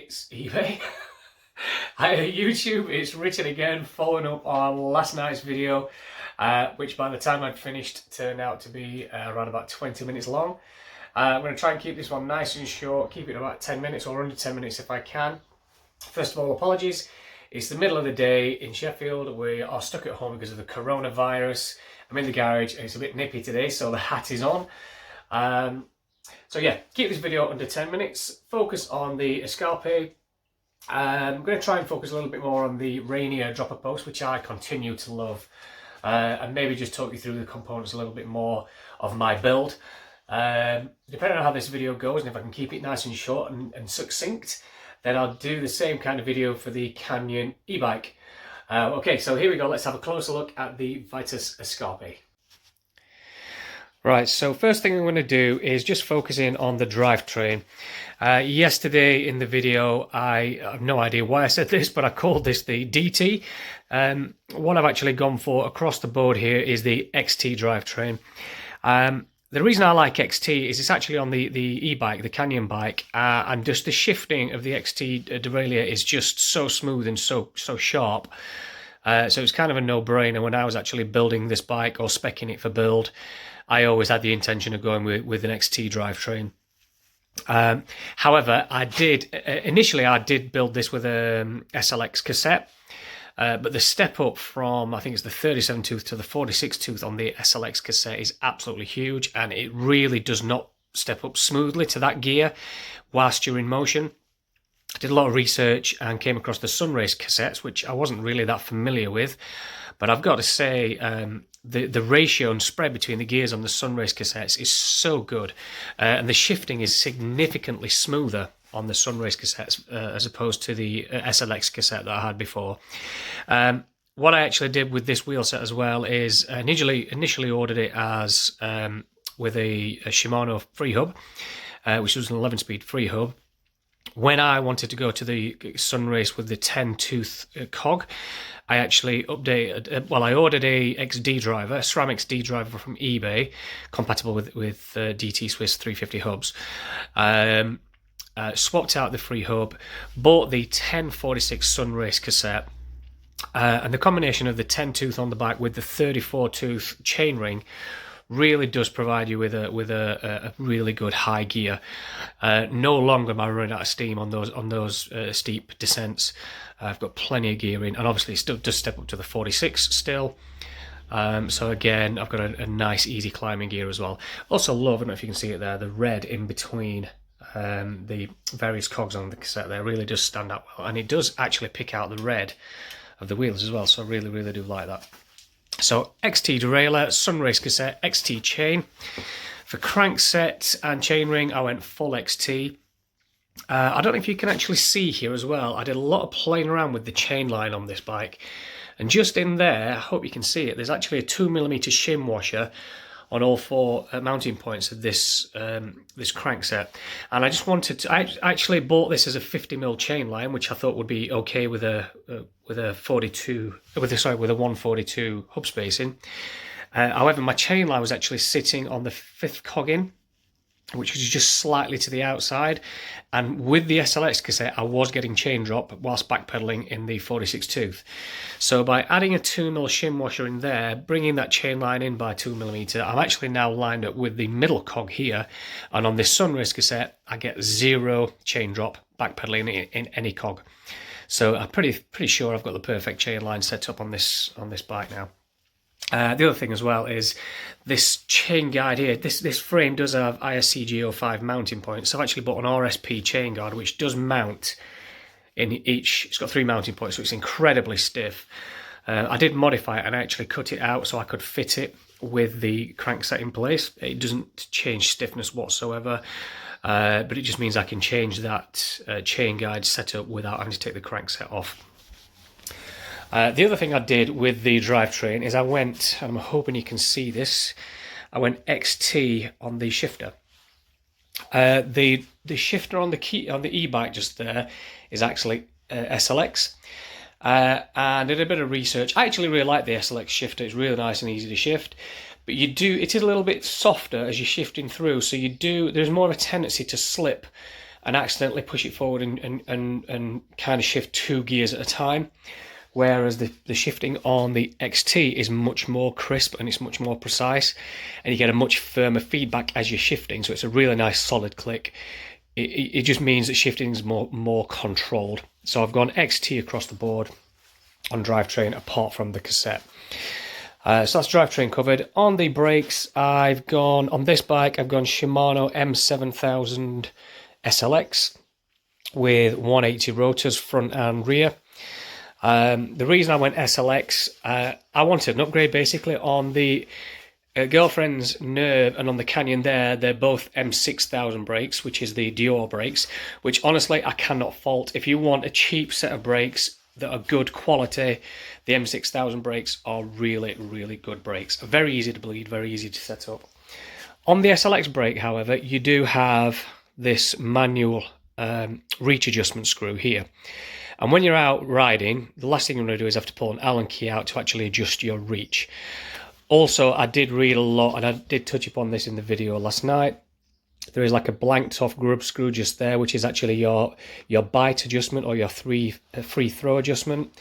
it's eBay. YouTube, it's Richard again, following up on last night's video, which by the time I'd finished turned out to be around about 20 minutes long. I'm going to try and keep this one nice and short, keep it about 10 minutes or under 10 minutes if I can. First of all, apologies. It's the middle of the day in Sheffield. We are stuck at home because of the coronavirus. I'm in the garage and it's a bit nippy today, so the hat is on. So yeah, keep this video under 10 minutes. Focus on the Escarpe. I'm going to try and focus a little bit more on the Rainier dropper post, which I continue to love. And maybe just talk you through the components a little bit more of my build. Depending on how this video goes and if I can keep it nice and short and succinct, then I'll do the same kind of video for the Canyon e-bike. Okay, so here we go. Let's have a closer look at the Vitus Escarpe. Right, so first thing I'm going to do is just focus in on the drivetrain. Yesterday in the video, I have no idea why I said this, but I called this the DT. What I've actually gone for across the board here is the XT drivetrain. The reason I like XT is it's actually on the e-bike, the Canyon bike, and just the shifting of the XT derailleur is just so smooth and so sharp. So it's kind of a no-brainer. When I was actually building this bike or speccing it for build, I always had the intention of going with an XT drivetrain. However, initially I did build this with a SLX cassette, but the step up from, I think it's the 37 tooth to the 46 tooth on the SLX cassette is absolutely huge, and it really does not step up smoothly to that gear whilst you're in motion. I did a lot of research and came across the Sunrace cassettes, which I wasn't really that familiar with, but I've got to say the ratio and spread between the gears on the Sunrace cassettes is so good, and the shifting is significantly smoother on the Sunrace cassettes as opposed to the SLX cassette that I had before. What I actually did with this wheel set as well is initially ordered it as with a Shimano free hub, which was an 11-speed free hub. When I wanted to go to the Sunrace with the 10-tooth cog, I actually updated, I ordered a XD driver, a SRAM XD driver from eBay, compatible with DT Swiss 350 hubs. Swapped out the free hub, bought the 1046 Sunrace cassette, and the combination of the 10-tooth on the back with the 34-tooth chainring really does provide you with a really good high gear. No longer am I running out of steam on those steep descents. I've got plenty of gear in, and obviously it still does step up to the 46 still. So again, I've got a nice easy climbing gear as well. Also love, I don't know if you can see it there, the red in between the various cogs on the cassette there really does stand out well, and it does actually pick out the red of the wheels as well, so I really do like that. So XT derailleur, Sunrace cassette, XT chain. For crankset and chainring, I went full XT. I don't know if you can actually see here as well, I did a lot of playing around with the chain line on this bike, and just in there, I hope you can see it, there's actually a 2mm shim washer on all four mounting points of this this crankset, and I just wanted to. I actually bought this as a 50mm chain line, which I thought would be okay with a 142 hub spacing. However, my chain line was actually sitting on the 5th cog in, which was just slightly to the outside, and with the SLX cassette I was getting chain drop whilst backpedaling in the 46 tooth. So by adding a 2mm shim washer in there, bringing that chain line in by 2mm, I'm actually now lined up with the middle cog here, and on this Sunrace cassette I get 0 chain drop backpedaling in any cog. So I'm pretty sure I've got the perfect chain line set up on this bike now. The other thing as well is this chain guide here. This frame does have ISCG05 mounting points. So I've actually bought an RSP chain guard which does mount in each. It's got 3 mounting points, so it's incredibly stiff. I did modify it and I actually cut it out so I could fit it with the crankset in place. It doesn't change stiffness whatsoever, but it just means I can change that chain guide setup without having to take the crankset off. The other thing I did with the drivetrain is I went, and I'm hoping you can see this, I went XT on the shifter. The shifter on the e-bike just there is actually SLX. And I did a bit of research. I actually really like the SLX shifter. It's really nice and easy to shift. But it is a little bit softer as you're shifting through, so there's more of a tendency to slip and accidentally push it forward and kind of shift 2 gears at a time. Whereas the shifting on the XT is much more crisp and it's much more precise, and you get a much firmer feedback as you're shifting. So it's a really nice solid click. It just means that shifting is more controlled. So I've gone XT across the board on Drivetrain, apart from the cassette. So that's Drivetrain covered. On the brakes, on this bike, I've gone Shimano M7000 SLX with 180 rotors, front and rear. The reason I went SLX, I wanted an upgrade basically on the Girlfriend's Nerve and on the Canyon there. They're both M6000 brakes, which is the Dior brakes, which honestly I cannot fault. If you want a cheap set of brakes that are good quality, the M6000 brakes are really, really good brakes. Very easy to bleed, very easy to set up. On the SLX brake, however, you do have this manual reach adjustment screw here. And when you're out riding, the last thing you're going to do is have to pull an Allen key out to actually adjust your reach. Also, I did read a lot, and I did touch upon this in the video last night. There is like a blanked off grub screw just there, which is actually your bite adjustment or your free throw adjustment.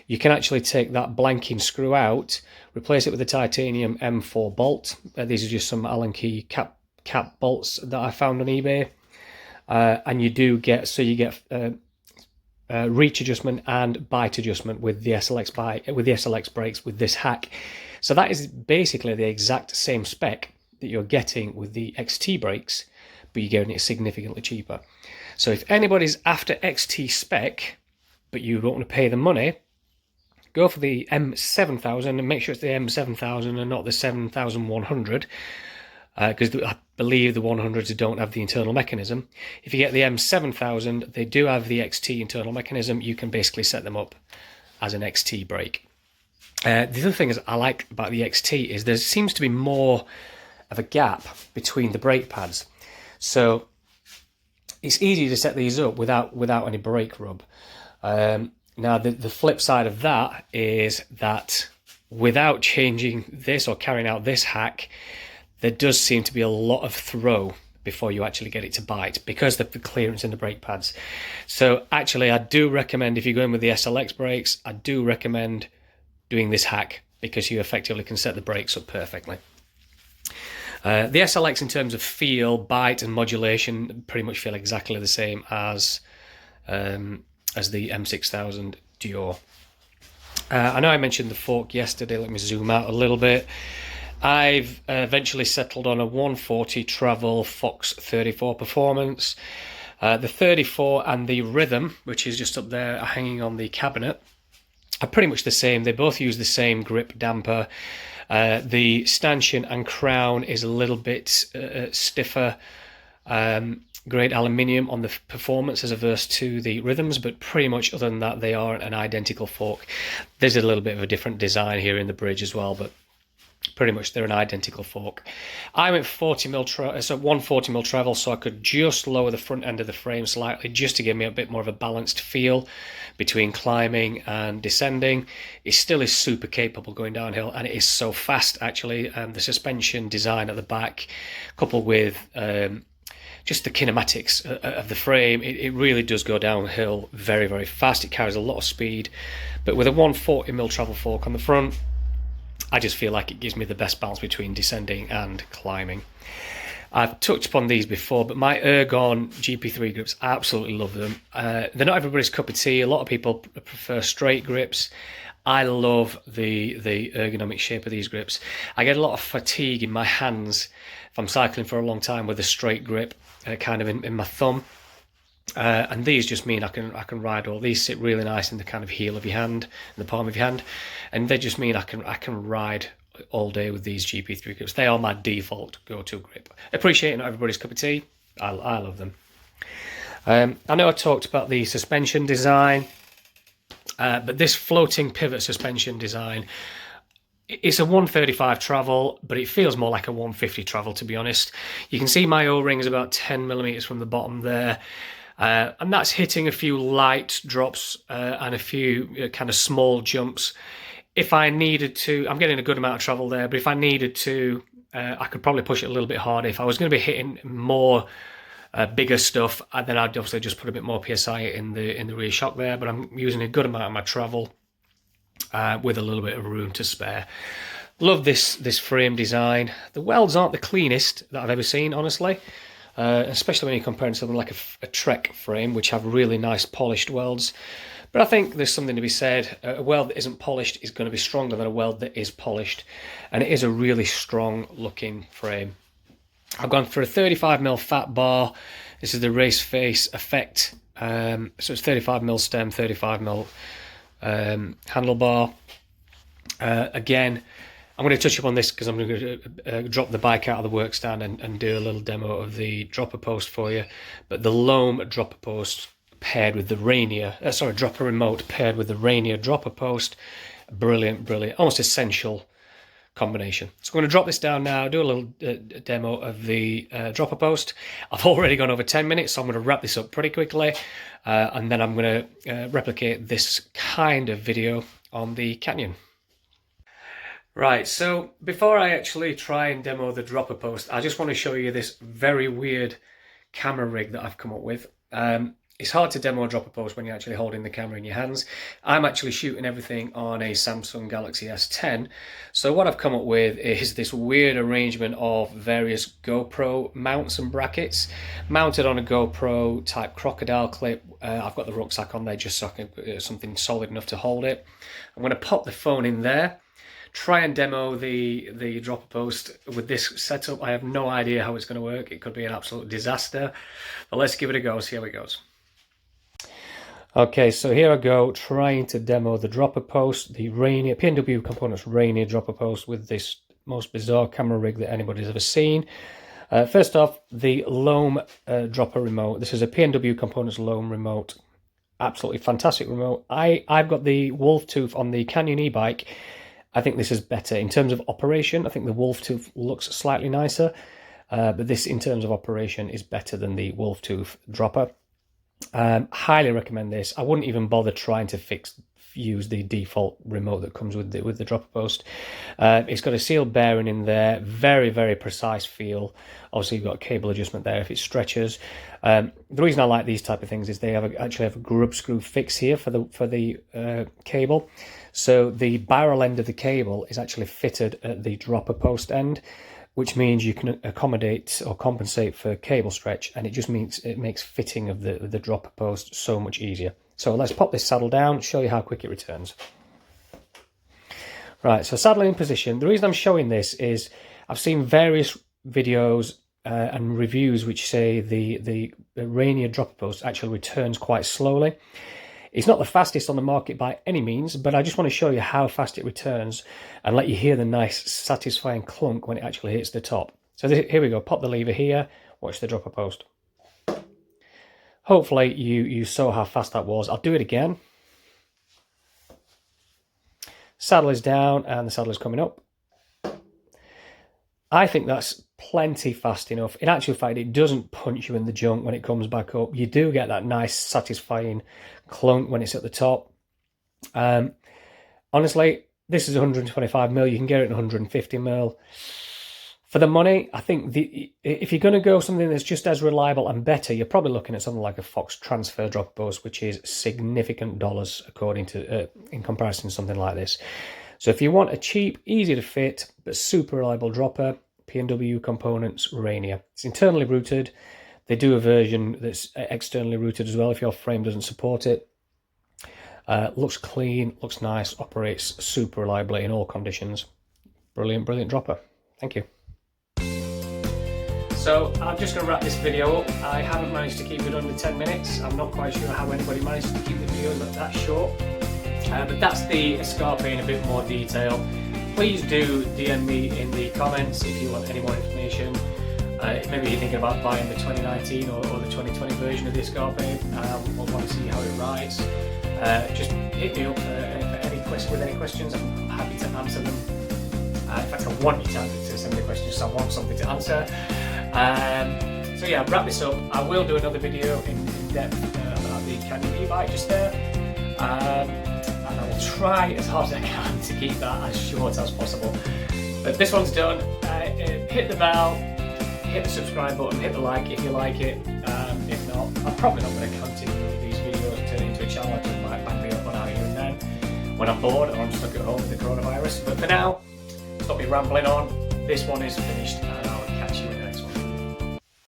You can actually take that blanking screw out, replace it with a titanium M4 bolt. These are just some Allen key cap bolts that I found on eBay. And you do get, so you get reach adjustment and bite adjustment with the SLX bike, with the SLX brakes, with this hack. So that is basically the exact same spec that you're getting with the XT brakes, but you're getting it significantly cheaper. So if anybody's after XT spec, but you don't want to pay the money, go for the M7000 and make sure it's the M7000 and not the 7100, because I believe the 100s don't have the internal mechanism. If you get the M7000, they do have the XT internal mechanism. You can basically set them up as an XT brake. The other thing is I like about the XT is there seems to be more of a gap between the brake pads. So it's easy to set these up without any brake rub. Now the flip side of that is that without changing this or carrying out this hack, there does seem to be a lot of throw before you actually get it to bite because of the clearance in the brake pads. So actually I do recommend, if you're going with the SLX brakes, I do recommend doing this hack because you effectively can set the brakes up perfectly. The SLX in terms of feel, bite and modulation pretty much feel exactly the same as the M6000 Dior. I know I mentioned the fork yesterday. Let me zoom out a little bit. I've eventually settled on a 140 Travel Fox 34 Performance. The 34 and the Rhythm, which is just up there hanging on the cabinet, are pretty much the same. They both use the same grip damper. The stanchion and crown is a little bit stiffer grade aluminium on the Performance as opposed to the Rhythms, but pretty much other than that they are an identical fork. There's a little bit of a different design here in the bridge as well, but pretty much they're an identical fork. I went 140mm travel, so I could just lower the front end of the frame slightly just to give me a bit more of a balanced feel between climbing and descending. It still is super capable going downhill, and it is so fast actually. The suspension design at the back, coupled with just the kinematics of the frame, it really does go downhill very, very fast. It carries a lot of speed, but with a 140mm travel fork on the front, I just feel like it gives me the best balance between descending and climbing. I've touched upon these before, but my Ergon GP3 grips, I absolutely love them. They're not everybody's cup of tea. A lot of people prefer straight grips. I love the ergonomic shape of these grips. I get a lot of fatigue in my hands if I'm cycling for a long time with a straight grip kind of in my thumb. And these just mean I can ride all these, sit really nice in the kind of heel of your hand, in the palm of your hand, and they just mean I can ride all day with these GP3 grips. They are my default go-to grip. Appreciate not everybody's cup of tea. I love them. I know I talked about the suspension design, but this floating pivot suspension design, it's a 135 travel, but it feels more like a 150 travel, to be honest. You can see my O-ring is about 10mm from the bottom there. And that's hitting a few light drops and a few kind of small jumps. If I needed to, I'm getting a good amount of travel there, but if I needed to, I could probably push it a little bit harder. If I was going to be hitting more bigger stuff, and then I'd obviously just put a bit more PSI in the rear shock there, but I'm using a good amount of my travel with a little bit of room to spare. Love this frame design. The welds aren't the cleanest that I've ever seen, honestly, especially when you compare it to something like a Trek frame, which have really nice polished welds. But I think there's something to be said. A weld that isn't polished is going to be stronger than a weld that is polished, and it is a really strong looking frame. I've gone for a 35mm fat bar. This is the race face effect. So it's 35mm stem, 35mm handlebar. Again, I'm going to touch upon this because I'm going to drop the bike out of the work stand and do a little demo of the dropper post for you. But the Loam dropper post paired with the Rainier, dropper remote paired with the Rainier dropper post, brilliant, almost essential combination. So I'm going to drop this down now, do a little demo of the dropper post. I've already gone over 10 minutes, so I'm going to wrap this up pretty quickly, and then I'm going to replicate this kind of video on the Canyon. Right, so before I actually try and demo the dropper post, I just want to show you this very weird camera rig that I've come up with. It's hard to demo a dropper post when you're actually holding the camera in your hands. I'm actually shooting everything on a Samsung Galaxy S10. So what I've come up with is this weird arrangement of various GoPro mounts and brackets mounted on a GoPro type crocodile clip. I've got the rucksack on there just so I can something solid enough to hold it. I'm going to pop the phone in there, try and demo the dropper post with this setup. I have no idea how it's going to work. It could be an absolute disaster, but let's give it a go, see how it goes. Okay, so here I go, trying to demo the dropper post, the Rainier, P&W Components Rainier dropper post with this most bizarre camera rig that anybody's ever seen. First off, the Loam dropper remote. This is a P&W Components Loam remote. Absolutely fantastic remote. I've got the Wolf Tooth on the Canyon e-bike. I think this is better. In terms of operation, I think the Wolf Tooth looks slightly nicer, but this, in terms of operation, is better than the Wolf Tooth dropper. Highly recommend this. I wouldn't even bother trying to use the default remote that comes with the dropper post. It's got a sealed bearing in there, very precise feel. Obviously you've got a cable adjustment there if it stretches. The reason I like these type of things is they actually have a grub screw fix here for the cable. So the barrel end of the cable is actually fitted at the dropper post end, which means you can accommodate or compensate for cable stretch, and it just means it makes fitting of the dropper post so much easier. So let's pop this saddle down, show you how quick it returns. Right, so saddle in position. The reason I'm showing this is I've seen various videos and reviews which say the Rainier dropper post actually returns quite slowly. It's not the fastest on the market by any means, but I just want to show you how fast it returns and let you hear the nice satisfying clunk when it actually hits the top. So here we go, pop the lever here, watch the dropper post. Hopefully you saw how fast that was. I'll do it again. Saddle is down and the saddle is coming up. I think that's plenty fast enough. In actual fact, it doesn't punch you in the junk when it comes back up. You do get that nice satisfying clunk when it's at the top. Honestly, this is 125mm. You can get it at 150mm. For the money, I think if you're going to go something that's just as reliable and better, you're probably looking at something like a Fox Transfer dropper post, which is significant dollars according to in comparison to something like this. So if you want a cheap, easy to fit, but super reliable dropper, P&W Components Rainier. It's internally routed. They do a version that's externally routed as well if your frame doesn't support it. Looks clean, looks nice, operates super reliably in all conditions. Brilliant dropper. Thank you. So I'm just going to wrap this video up. I haven't managed to keep it under 10 minutes. I'm not quite sure how anybody managed to keep the video that short. But that's the Escarpe in a bit more detail. Please do DM me in the comments if you want any more information. Maybe you're thinking about buying the 2019 or the 2020 version of the Escarpe or want to see how it rides. Just hit me up with any questions. I'm happy to answer them. In fact, I want you to send me questions, so I want something to answer. So yeah, wrap this up. I will do another video in depth about the Canyon e-bike just there. And I will try as hard as I can to keep that as short as possible. But this one's done. Hit the bell, hit the subscribe button, hit the like if you like it. If not, I'm probably not going to continue with these videos and turn it into a channel. I just might bang me up on out here and then when I'm bored or I'm stuck at home with the coronavirus. But for now, stop me rambling on. This one is finished.